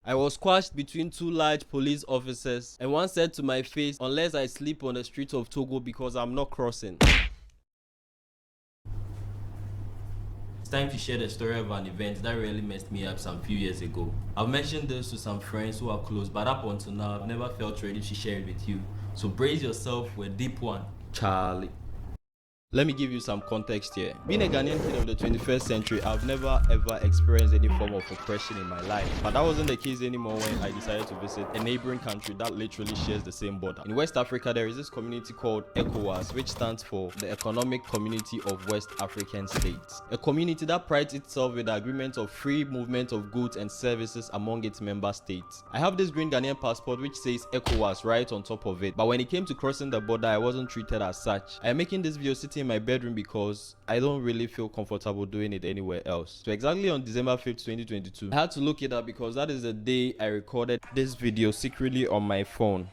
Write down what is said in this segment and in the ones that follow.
I was squashed between two large police officers, and one said to my face, "Unless I sleep on the streets of Togo because I'm not crossing." It's time to share the story of an event that really messed me up some few years ago. I've mentioned this to some friends who are close, but up until now, I've never felt ready to share it with you. So brace yourself for a deep one. Charlie. Let me give you some context here. Being a Ghanaian kid of the 21st century, I've never ever experienced any form of oppression in my life. But that wasn't the case anymore when I decided to visit a neighboring country that literally shares the same border. In West Africa, there is this community called ECOWAS, which stands for the Economic Community of West African States. A community that prides itself with the agreement of free movement of goods and services among its member states. I have this green Ghanaian passport which says ECOWAS right on top of it, but when it came to crossing the border, I wasn't treated as such. I am making this video sitting in my bedroom because I don't really feel comfortable doing it anywhere else. So exactly on December 5th, 2022, I had to look it up because that is the day I recorded this video secretly on my phone.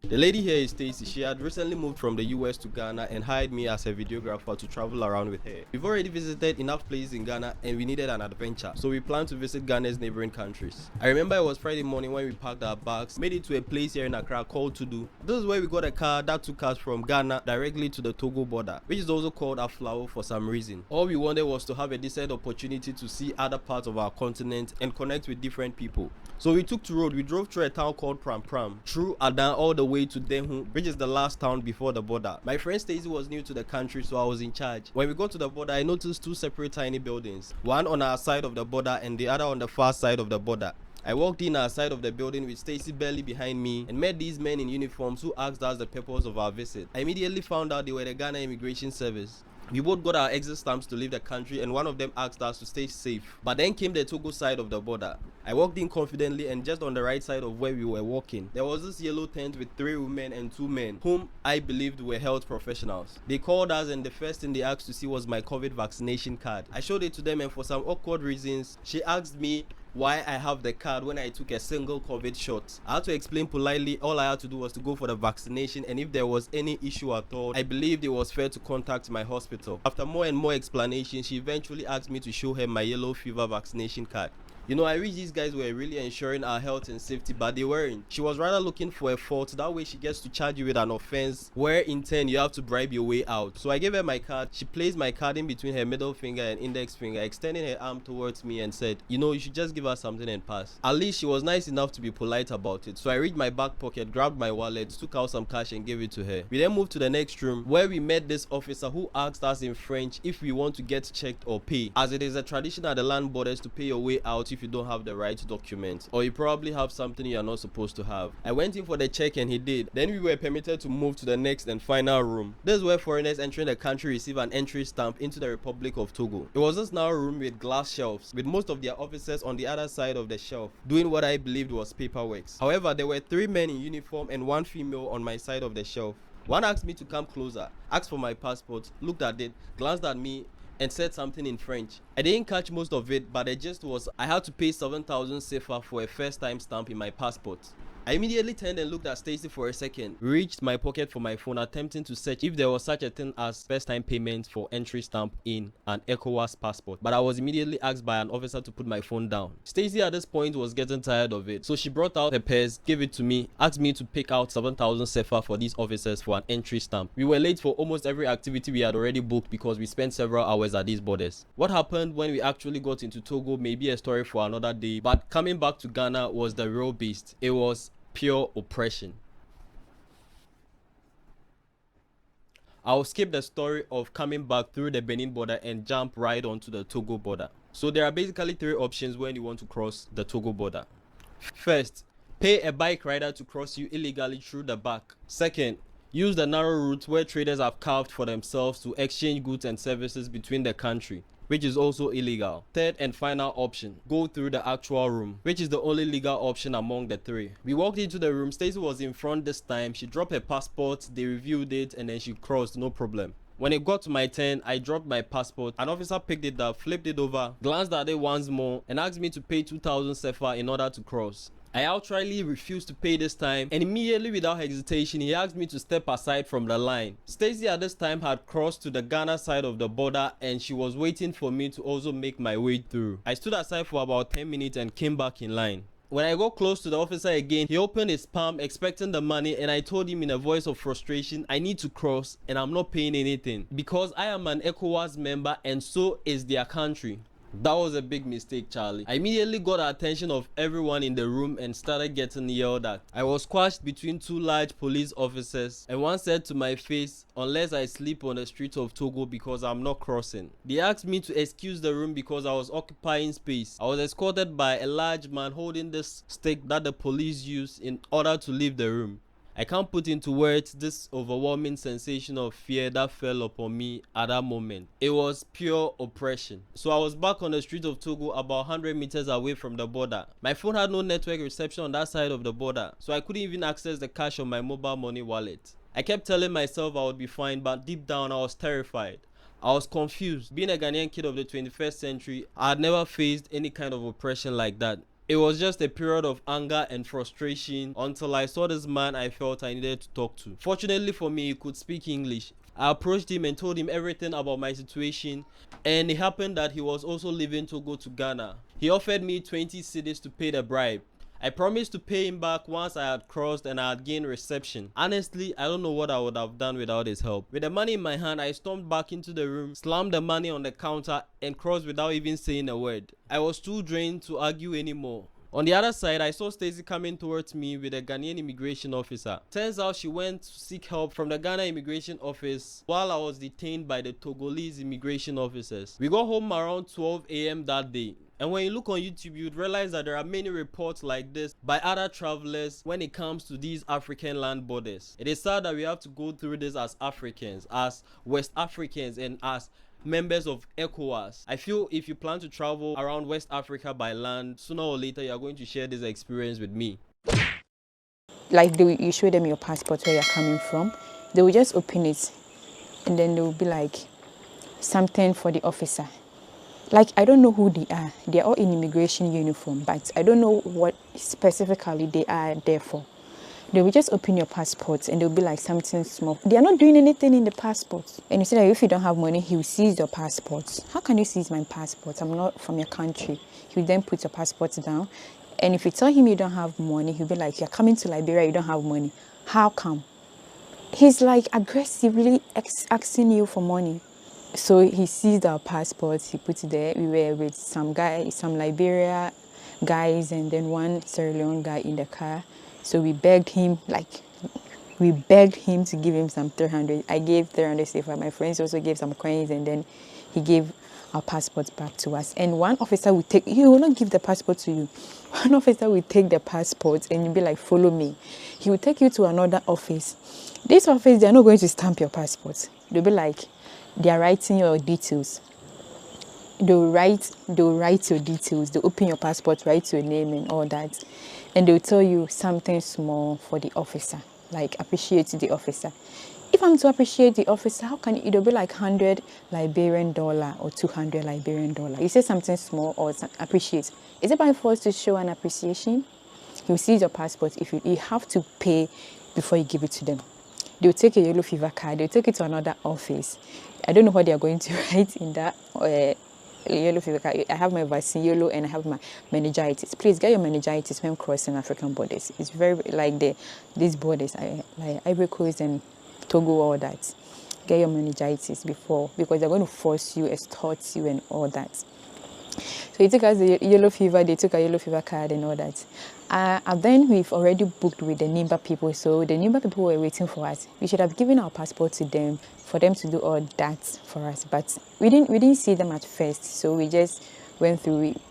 The lady here is Stacy. She had recently moved from the US to Ghana and hired me as a videographer to travel around with her. We've already visited enough places in Ghana and we needed an adventure, so we planned to visit Ghana's neighboring countries. I remember it was Friday morning when we packed our bags, made it to a place here in Accra called Tudu. This is where we got a car that took us from Ghana directly to the Togo border, which is also called Aflao for some reason. All we wanted was to have a decent opportunity to see other parts of our continent and connect with different people. So we took to road. We drove through a town called Pram Pram, through Adan all the way to Denhu, which is the last town before the border. My friend Stacey was new to the country, so I was in charge. When we got to the border, I noticed two separate tiny buildings, one on our side of the border and the other on the far side of the border. I walked in our side of the building with Stacy barely behind me and met these men in uniforms who asked us the purpose of our visit. I immediately found out they were the Ghana Immigration Service. We both got our exit stamps to leave the country and one of them asked us to stay safe. But then came the Togo side of the border. I walked in confidently and just on the right side of where we were walking, there was this yellow tent with 3 women and 2 men whom I believed were health professionals. They called us and the first thing they asked to see was my COVID vaccination card. I showed it to them and for some awkward reasons, she asked me why I have the card when I took a single COVID shot. I had to explain politely. All I had to do was to go for the vaccination, and if there was any issue at all, I believed it was fair to contact my hospital. After more and more explanation, she eventually asked me to show her my yellow fever vaccination card. You know, I wish these guys were really ensuring our health and safety, but they weren't. She was rather looking for a fault. That way she gets to charge you with an offense where in turn you have to bribe your way out. So I gave her my card. She placed my card in between her middle finger and index finger, extending her arm towards me and said, "You know, you should just give us something and pass." At least she was nice enough to be polite about it. So I reached my back pocket, grabbed my wallet, took out some cash and gave it to her. We then moved to the next room where we met this officer who asked us in French if we want to get checked or pay, as it is a tradition at the land borders to pay your way out if you don't have the right document or you probably have something you are not supposed to have. I went in for the check and he did. Then we were permitted to move to the next and final room. This is where foreigners entering the country receive an entry stamp into the Republic of Togo. It was this narrow room with glass shelves with most of their officers on the other side of the shelf doing what I believed was paperwork. However, there were 3 men in uniform and 1 female on my side of the shelf. One asked me to come closer, asked for my passport, looked at it, glanced at me and said something in French. I didn't catch most of it, but the gist was I had to pay 7,000 CFA for a first time stamp in my passport. I immediately turned and looked at Stacy for a second, reached my pocket for my phone attempting to search if there was such a thing as first time payment for entry stamp in an ECOWAS passport, but I was immediately asked by an officer to put my phone down. Stacy at this point was getting tired of it, so she brought out her purse, gave it to me, asked me to pick out 7,000 CFA for these officers for an entry stamp. We were late for almost every activity we had already booked because we spent several hours at these borders. What happened when we actually got into Togo may be a story for another day, but coming back to Ghana was the real beast. It was pure oppression. I'll skip the story of coming back through the Benin border and jump right onto the Togo border. So there are basically 3 options when you want to cross the Togo border. First, pay a bike rider to cross you illegally through the back. Second, use the narrow route where traders have carved for themselves to exchange goods and services between the country, which is also illegal. Third and final option, go through the actual room, which is the only legal option among the 3. We walked into the room. Stacey was in front this time. She dropped her passport, they reviewed it, and then she crossed, no problem. When it got to my turn, I dropped my passport. An officer picked it up, flipped it over, glanced at it once more, and asked me to pay 2,000 CFA in order to cross. I outrightly refused to pay this time, and immediately without hesitation he asked me to step aside from the line. Stacy at this time had crossed to the Ghana side of the border and she was waiting for me to also make my way through. I stood aside for about 10 minutes and came back in line. When I got close to the officer again, he opened his palm expecting the money, and I told him in a voice of frustration, I need to cross and I'm not paying anything because I am an ECOWAS member and so is their country. That was a big mistake, Charlie. I immediately got the attention of everyone in the room and started getting yelled at. I was squashed between two large police officers and one said to my face, unless I sleep on the streets of Togo because I'm not crossing. They asked me to excuse the room because I was occupying space. I was escorted by a large man holding this stick that the police used in order to leave the room. I can't put into words this overwhelming sensation of fear that fell upon me at that moment. It was pure oppression. So I was back on the street of Togo about 100 meters away from the border. My phone had no network reception on that side of the border, so I couldn't even access the cash on my mobile money wallet. I kept telling myself I would be fine, but deep down I was terrified. I was confused. Being a Ghanaian kid of the 21st century, I had never faced any kind of oppression like that. It was just a period of anger and frustration until I saw this man I felt I needed to talk to. Fortunately for me, he could speak English. I approached him and told him everything about my situation, and it happened that he was also leaving to go to Ghana. He offered me 20 cedis to pay the bribe. I promised to pay him back once I had crossed and I had gained reception. Honestly, I don't know what I would have done without his help. With the money in my hand, I stormed back into the room, slammed the money on the counter and crossed without even saying a word. I was too drained to argue anymore. On the other side, I saw Stacy coming towards me with a Ghanaian immigration officer. Turns out she went to seek help from the Ghana immigration office while I was detained by the Togolese immigration officers. We got home around 12 a.m. that day. And when you look on YouTube, you'd realize that there are many reports like this by other travelers when it comes to these African land borders. It is sad that we have to go through this as Africans, as West Africans, and as members of ECOWAS. I feel if you plan to travel around West Africa by land, sooner or later you are going to share this experience with me. Like you show them your passport where you're coming from, they will just open it and then they will be like something for the officer. Like, I don't know who they are. They are all in immigration uniform, but I don't know what specifically they are there for. They will just open your passport and they'll be like something small. They are not doing anything in the passport. And you say that if you don't have money, he will seize your passport. How can you seize my passport? I'm not from your country. He will then put your passport down. And if you tell him you don't have money, he'll be like, you're coming to Liberia, you don't have money. How come? He's like aggressively asking you for money. So he seized our passports, he put it there. We were with some Liberia guys and then one Sierra Leone guy in the car. So we begged him to give him some 300. I gave 300 safer. My friends also gave some coins and then he gave our passports back to us. And one officer he will not give the passport to you. One officer will take the passport and you'll be like, follow me. He will take you to another office. This office, they're not going to stamp your passport. They'll be like, they are writing your details. They'll write your details. They'll open your passport, write your name and all that. And they'll tell you something small for the officer, like appreciate the officer. If I'm to appreciate the officer, how can it'll be like $100 Liberian or $200 Liberian? You say something small or appreciate. Is it by force to show an appreciation? You seize your passport. If you have to pay before you give it to them. They'll take a yellow fever card. They'll take it to another office. I don't know what they are going to write in that yellow fever card. I have my vaccine yellow and I have my meningitis. Please get your meningitis when crossing African borders. It's very like these borders, like Ivory Coast and Togo, all that. Get your meningitis before, because they're going to force you, extort you and all that. So he took us the yellow fever, they took a yellow fever card and all that. And then we've already booked with the NIMBA people, so the NIMBA people were waiting for us. We should have given our passport to them for them to do all that for us, but we didn't see them at first, so we just went through it.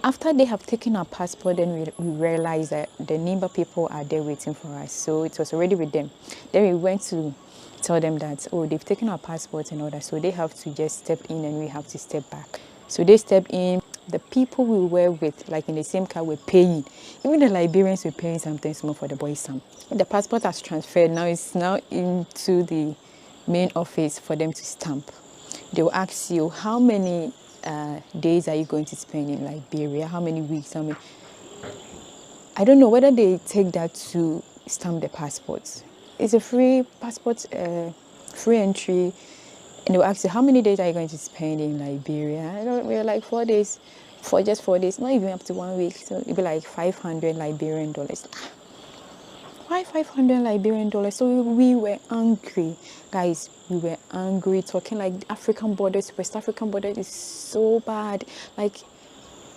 After they have taken our passport, then we realized that the NIMBA people are there waiting for us, so it was already with them. Then we went to tell them that, oh, they've taken our passports and all that, so they have to just step in and we have to step back. So they stepped in. The people we were with, like in the same car, were paying. Even the Liberians were paying something small for the boys' son. The passport has transferred. Now it's now into the main office for them to stamp. They will ask you, how many days are you going to spend in Liberia? How many weeks? How many? I don't know whether they take that to stamp the passports. It's a free passport, free entry. And they'll ask you, how many days are you going to spend in Liberia? I don't, we're like 4 days, for just 4 days, not even up to 1 week. So it'd be like 500 Liberian dollars. Why 500 Liberian dollars? So we were angry, guys. We were angry, talking like African borders, West African border is so bad. Like,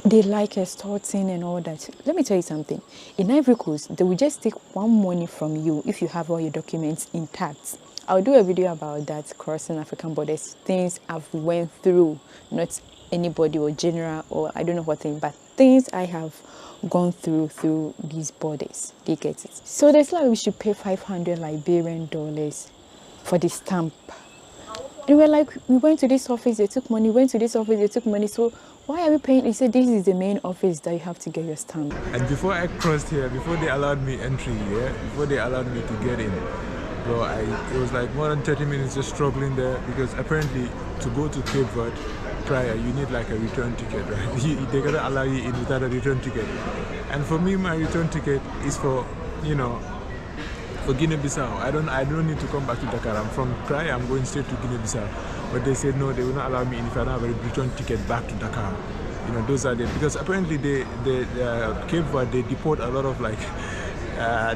they like extorting and all that. Let me tell you something. In Ivory Coast, they will just take one money from you if you have all your documents intact. I'll do a video about that, crossing African borders, things I've went through, not anybody or general or I don't know what thing, but things I have gone through these borders. Do you get it? So there's like we should pay 500 Liberian dollars for the stamp. And we're like, we went to this office, they took money, went to this office, they took money. So why are we paying? He said, this is the main office that you have to get your stamp. And before I crossed here, before they allowed me entry here, before they allowed me to get in, bro, it was like more than 30 minutes just struggling there because apparently to go to Cape Verde prior, you need like a return ticket, right? They gotta allow you in without a return ticket. And for me, my return ticket is for, you know, for Guinea-Bissau. I don't need to come back to Dakar. I'm from Praia, I'm going straight to Guinea-Bissau. But they said no, they will not allow me in if I don't have a return ticket back to Dakar. You know, those are the, because apparently Cape Verde, they deport a lot of like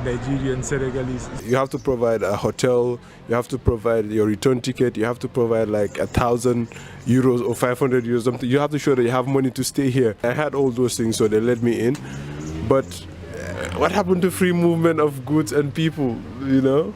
Nigerian, Senegalese. You have to provide a hotel, you have to provide your return ticket, you have to provide like 1,000 euros or 500 euros, something. You have to show that you have money to stay here. I had all those things, so they let me in. But what happened to free movement of goods and people, you know?